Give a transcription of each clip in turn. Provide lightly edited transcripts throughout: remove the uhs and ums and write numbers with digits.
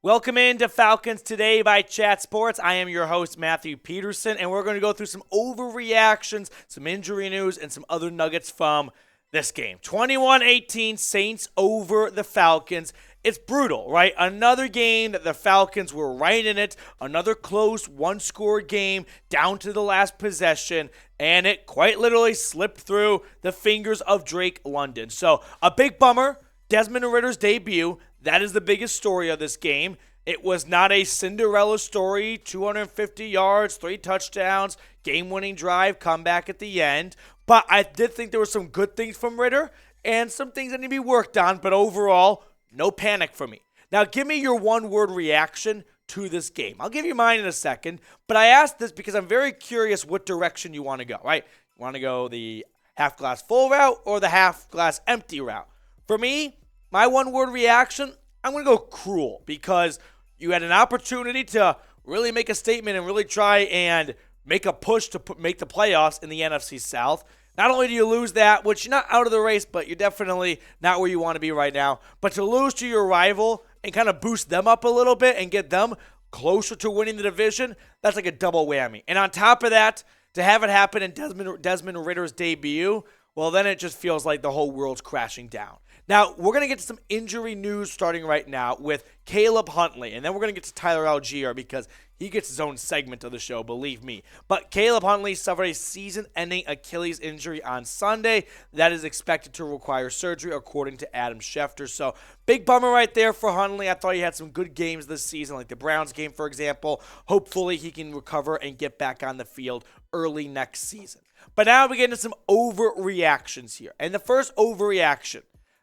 Welcome into Falcons Today by Chat Sports. I am your host, Matthew Peterson, and we're going to go through some overreactions, some injury news, and some other nuggets from this game. 21-18, Saints over the Falcons. It's brutal, right? Another game that the Falcons were right in it, another close one-score game down to the last possession, and it quite literally slipped through the fingers of Drake London. So a big bummer, Desmond Ridder's debut. That is the biggest story of this game. It was not a Cinderella story, 250 yards, 3 touchdowns, game-winning drive, comeback at the end. But I did think there were some good things from Ridder and some things that need to be worked on. But overall, no panic for me. Now, give me your one-word reaction to this game. I'll give you mine in a second. But I asked this because I'm very curious what direction you want to go, right? You want to go the half-glass full route or the half-glass empty route? For me, my one-word reaction, I'm going to go cruel because you had an opportunity to really make a statement and really try and make a push to make the playoffs in the NFC South. Not only do you lose that, which you're not out of the race, but you're definitely not where you want to be right now, but to lose to your rival and kind of boost them up a little bit and get them closer to winning the division, that's like a double whammy. And on top of that, to have it happen in Desmond Ridder's debut, well, then it just feels like the whole world's crashing down. Now, we're going to get to some injury news starting right now with Caleb Huntley, and then we're going to get to Tyler Allgeier because he gets his own segment of the show, believe me. But Caleb Huntley suffered a season-ending Achilles injury on Sunday. That is expected to require surgery, according to Adam Schefter. So, big bummer right there for Huntley. I thought he had some good games this season, like the Browns game, for example. Hopefully, he can recover and get back on the field early next season. But now we get into some overreactions here. And the first overreaction,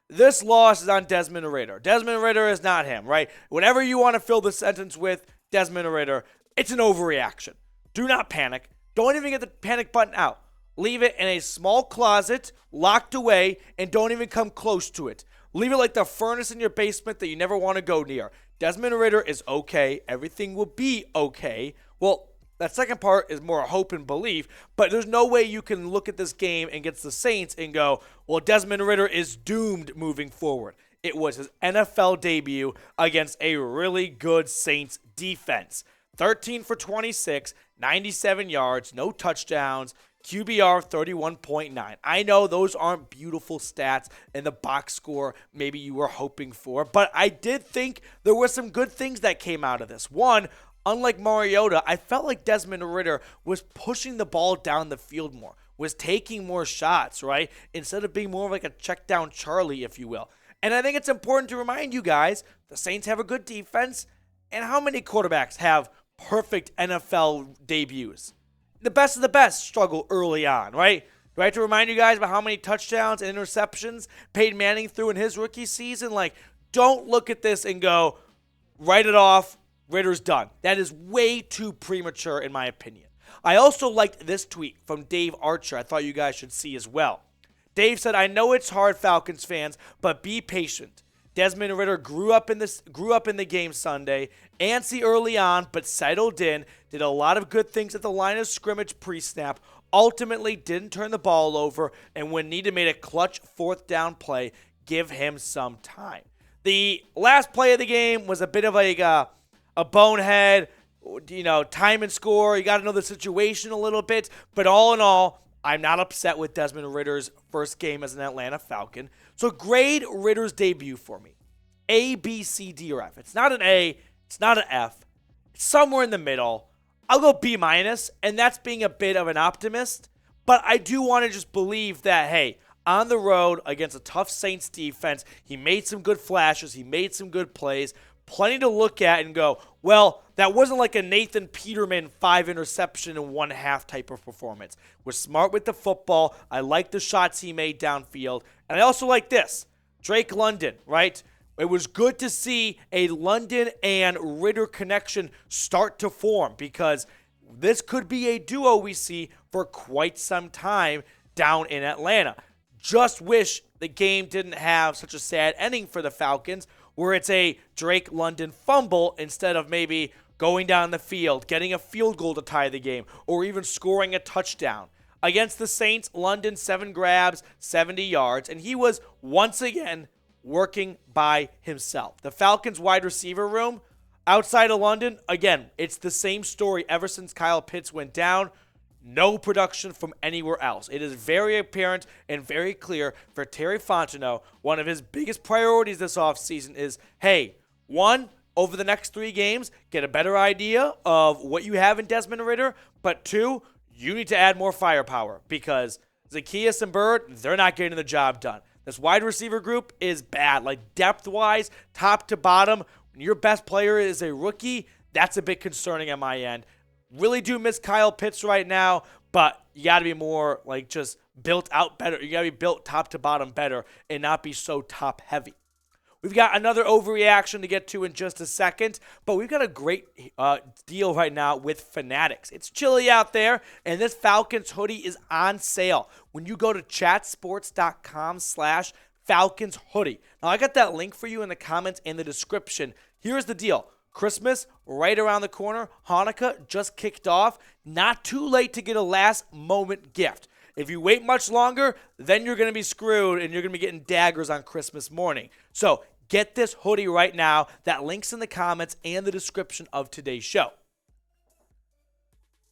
this loss is on Desmond Ridder. Desmond Ridder is not him, right? Whatever you want to fill the sentence with, Desmond Ridder, it's an overreaction. Do not panic. Don't even get the panic button out. Leave it in a small closet, locked away, and don't even come close to it. Leave it like the furnace in your basement that you never want to go near. Desmond Ridder is okay. Everything will be okay. Well, that second part is more hope and belief, but there's no way you can look at this game against the Saints and go, well, Desmond Ridder is doomed moving forward. It was his NFL debut against a really good Saints defense. 13 for 26, 97 yards, no touchdowns, QBR 31.9. I know those aren't beautiful stats in the box score maybe you were hoping for, but I did think there were some good things that came out of this. One, unlike Mariota, I felt like Desmond Ridder was pushing the ball down the field more, was taking more shots, right? Instead of being more like a check down Charlie, if you will. And I think it's important to remind you guys, the Saints have a good defense, and how many quarterbacks have perfect NFL debuts? The best of the best struggle early on, right? Do I have to remind you guys about how many touchdowns and interceptions Peyton Manning threw in his rookie season? Like, don't look at this and go, write it off, Ridder's done. That is way too premature in my opinion. I also liked this tweet from Dave Archer. I thought you guys should see as well. Dave said, I know it's hard, Falcons fans, but be patient. Desmond Ridder grew up in the game Sunday, antsy early on, but settled in, did a lot of good things at the line of scrimmage pre-snap, ultimately didn't turn the ball over, and when needed made a clutch fourth down play. Give him some time. The last play of the game was a bit of a bonehead, time and score. You got to know the situation a little bit. But all in all, I'm not upset with Desmond Ridder's first game as an Atlanta Falcon. So grade Ridder's debut for me. A, B, C, D, or F. It's not an A. It's not an F. It's somewhere in the middle. I'll go B-, and that's being a bit of an optimist. But I do want to just believe that, hey, on the road against a tough Saints defense, he made some good flashes. He made some good plays. Plenty to look at and go, well, that wasn't like a Nathan Peterman 5 interception in 1 half type of performance. Was smart with the football. I like the shots he made downfield. And I also like this. Drake London, right? It was good to see a London and Ridder connection start to form because this could be a duo we see for quite some time down in Atlanta. Just wish the game didn't have such a sad ending for the Falcons where it's a Drake London fumble instead of maybe going down the field, getting a field goal to tie the game, or even scoring a touchdown. Against the Saints, London 7 grabs, 70 yards, and he was once again working by himself. The Falcons wide receiver room, Outside of London, again, it's the same story ever since Kyle Pitts went down. No production from anywhere else. It is very apparent and very clear for Terry Fontenot. One of his biggest priorities this offseason is, hey, one, over the next 3 games, get a better idea of what you have in Desmond Ridder. But 2, you need to add more firepower because Zacchaeus and Bird, they're not getting the job done. This wide receiver group is bad. Like depth-wise, top to bottom, when your best player is a rookie, that's a bit concerning on my end. Really do miss Kyle Pitts right now, but you got to be more like just built out better. You got to be built top to bottom better and not be so top heavy. We've got another overreaction to get to in just a second, but we've got a great deal right now with Fanatics. It's chilly out there, and this Falcons hoodie is on sale when you go to chatsports.com/Falcons hoodie. Now, I got that link for you in the comments and the description. Here's the deal. Christmas right around the corner. Hanukkah just kicked off. Not too late to get a last-moment gift. If you wait much longer, then you're going to be screwed and you're going to be getting daggers on Christmas morning. So get this hoodie right now. That link's in the comments and the description of today's show.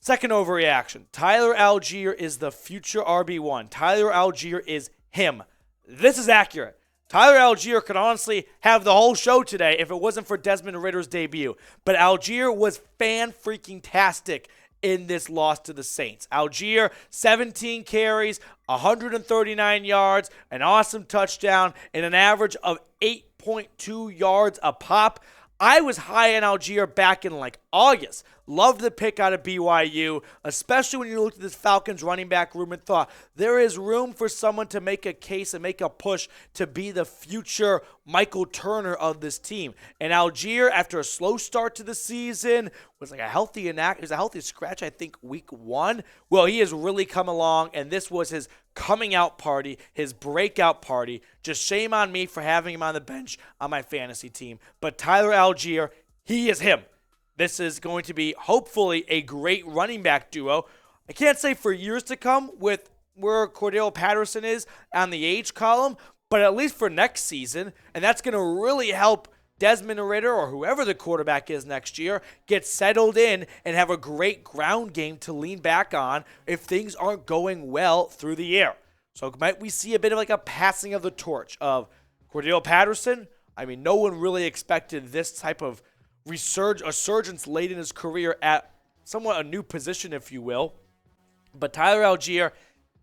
Second overreaction. Tyler Allgeier is the future RB1. Tyler Allgeier is him. This is accurate. Tyler Allgeier could honestly have the whole show today if it wasn't for Desmond Ridder's debut. But Allgeier was fan-freaking-tastic in this loss to the Saints. Allgeier, 17 carries, 139 yards, an awesome touchdown, and an average of 8.2 yards a pop. I was high on Allgeier back in like August. Loved the pick out of BYU, especially when you looked at this Falcons running back room and thought there is room for someone to make a case and make a push to be the future Michael Turner of this team. And Allgeier, after a slow start to the season, was like a healthy scratch, I think, week 1. Well, he has really come along, and this was his coming out party, his breakout party. Just shame on me for having him on the bench on my fantasy team. But Tyler Allgeier, he is him. This is going to be, hopefully, a great running back duo. I can't say for years to come with where Cordell Patterson is on the age column, but at least for next season, and that's going to really help Desmond Ridder or whoever the quarterback is next year get settled in and have a great ground game to lean back on if things aren't going well through the air. So might we see a bit of like a passing of the torch of Cordell Patterson? I mean, no one really expected this type of resurgence late in his career at somewhat a new position, if you will. But Tyler Allgeier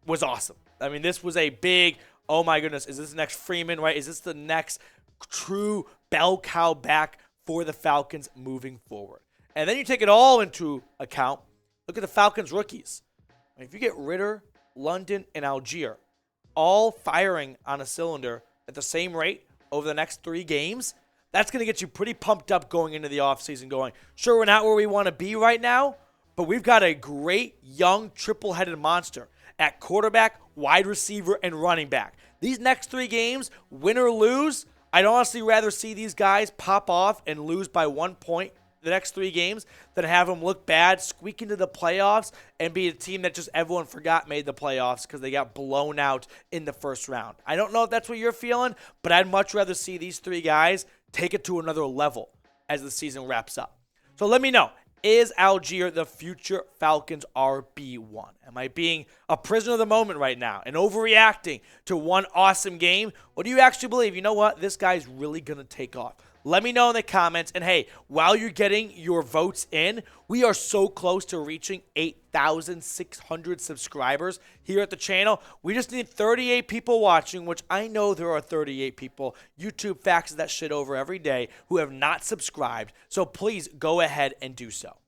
was awesome. I mean, this was a big, oh my goodness, is this the next Freeman, right? Is this the next true bell cow back for the Falcons moving forward? And then you take it all into account. Look at the Falcons rookies. I mean, if you get Ridder, London, and Allgeier all firing on a cylinder at the same rate over the next 3 games, that's going to get you pretty pumped up going into the offseason going, sure, we're not where we want to be right now, but we've got a great young triple-headed monster at quarterback, wide receiver, and running back. These next 3 games, win or lose, I'd honestly rather see these guys pop off and lose by 1 point the next 3 games than have them look bad, squeak into the playoffs, and be a team that just everyone forgot made the playoffs because they got blown out in the first round. I don't know if that's what you're feeling, but I'd much rather see these 3 guys take it to another level as the season wraps up. So let me know. Is Allgeier the future Falcons RB1? Am I being a prisoner of the moment right now and overreacting to one awesome game? Or do you actually believe, you know what, this guy's really going to take off? Let me know in the comments. And hey, while you're getting your votes in, we are so close to reaching 8,600 subscribers here at the channel. We just need 38 people watching, which I know there are 38 people. YouTube faxes that shit over every day who have not subscribed. So please go ahead and do so.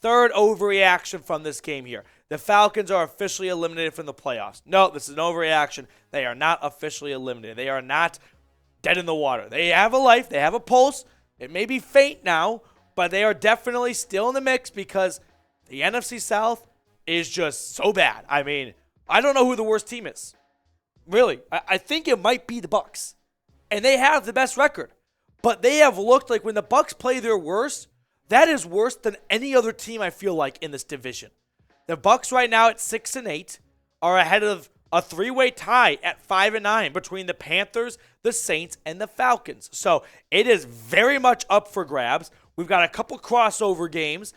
Third overreaction from this game here. The Falcons are officially eliminated from the playoffs. No, this is an overreaction. They are not officially eliminated. They are not dead in the water. They have a life. They have a pulse. It may be faint now, but they are definitely still in the mix because the NFC South is just so bad. I mean, I don't know who the worst team is. Really. I think it might be the Bucs. And they have the best record. But they have looked like when the Bucs play their worst, that is worse than any other team I feel like in this division. The Bucs right now at 6-8 are ahead of a three-way tie at 5-9 between the Panthers, the Saints, and the Falcons. So it is very much up for grabs. We've got a couple crossover games,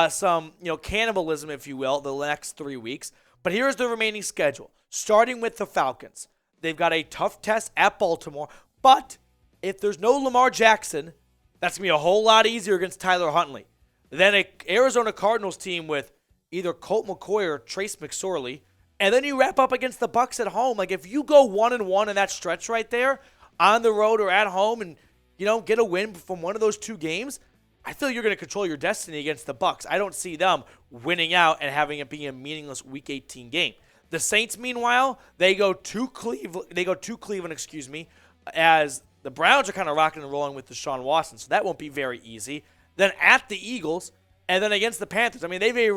some cannibalism, if you will, the next 3 weeks. But here's the remaining schedule, starting with the Falcons. They've got a tough test at Baltimore, but if there's no Lamar Jackson, that's going to be a whole lot easier against Tyler Huntley than an Arizona Cardinals team with either Colt McCoy or Trace McSorley. And then you wrap up against the Bucs at home. Like, if you go 1-1 in that stretch right there, on the road or at home, and get a win from one of those two games, I feel you're going to control your destiny against the Bucs. I don't see them winning out and having it be a meaningless Week 18 game. The Saints, meanwhile, they go to Cleveland, as the Browns are kind of rocking and rolling with Deshaun Watson, so that won't be very easy. Then at the Eagles, and then against the Panthers. I mean, they may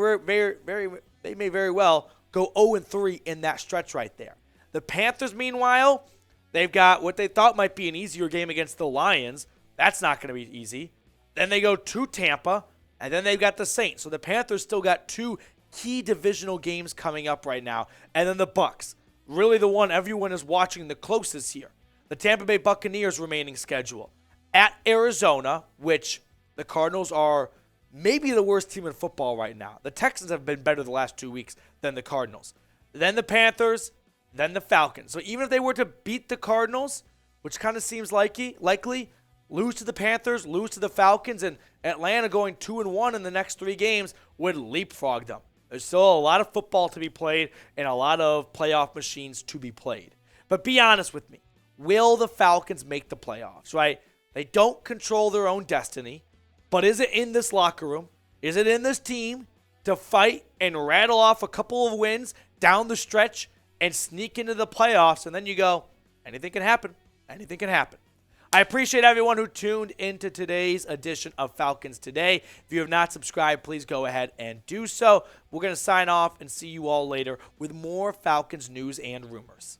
very well go 0-3 in that stretch right there. The Panthers, meanwhile, they've got what they thought might be an easier game against the Lions. That's not going to be easy. Then they go to Tampa, and then they've got the Saints. So the Panthers still got two key divisional games coming up right now. And then the Bucs, really the one everyone is watching the closest here. The Tampa Bay Buccaneers remaining schedule. At Arizona, which the Cardinals are maybe the worst team in football right now. The Texans have been better the last 2 weeks than the Cardinals. Then the Panthers, then the Falcons. So even if they were to beat the Cardinals, which kind of seems likely, lose to the Panthers, lose to the Falcons, and Atlanta going 2-1 in the next 3 games would leapfrog them. There's still a lot of football to be played and a lot of playoff machines to be played. But be honest with me. Will the Falcons make the playoffs, right? They don't control their own destiny. But is it in this locker room? Is it in this team to fight and rattle off a couple of wins down the stretch and sneak into the playoffs? And then you go, anything can happen. Anything can happen. I appreciate everyone who tuned into today's edition of Falcons Today. If you have not subscribed, please go ahead and do so. We're going to sign off and see you all later with more Falcons news and rumors.